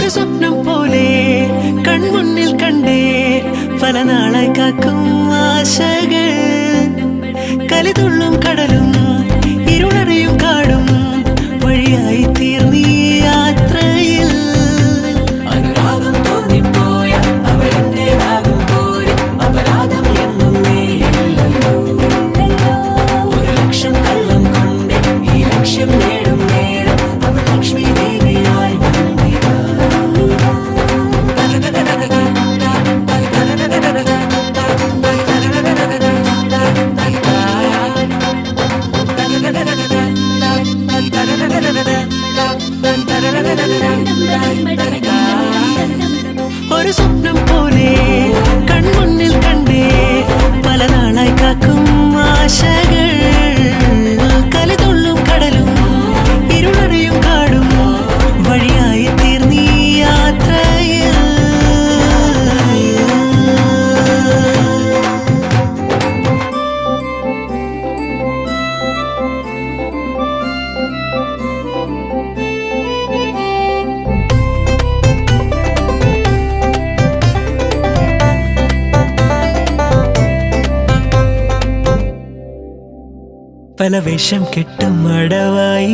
ഒരു സ്വപ്നം പോലെ കൺമുന്നിൽ കണ്ടേ പല നാളായി കാക്കും ആശകൾ കലിതുള്ളും കടലും ഇരുളറിയും കാടും വഴിയായി തീർന്നീ യാത്രയിൽ അനുരാഗം തോന്നിപ്പോയ അവരെന്റേതാകും പോലെ അപരാധം എന്നും നേരില്ലല്ലോ ഒരു ലക്ഷം കള്ളം കൊണ്ട് ഈ ലക്ഷ്യം നേടും നേരം അവൾ ലക്ഷ്മി ദേവിയായി വന്നിതാ ഒരു സ്വപ്നം പോലെ കൺമുന്നിൽ കണ്ടേ പല നാളായി കാക്കും ആശകൾ കലിതുള്ളും കടലും ഇരുളറിയും കാടും വഴിയായി തീർന്നീ യാത്രയിൽ പല വേഷം കെട്ടും അടവായി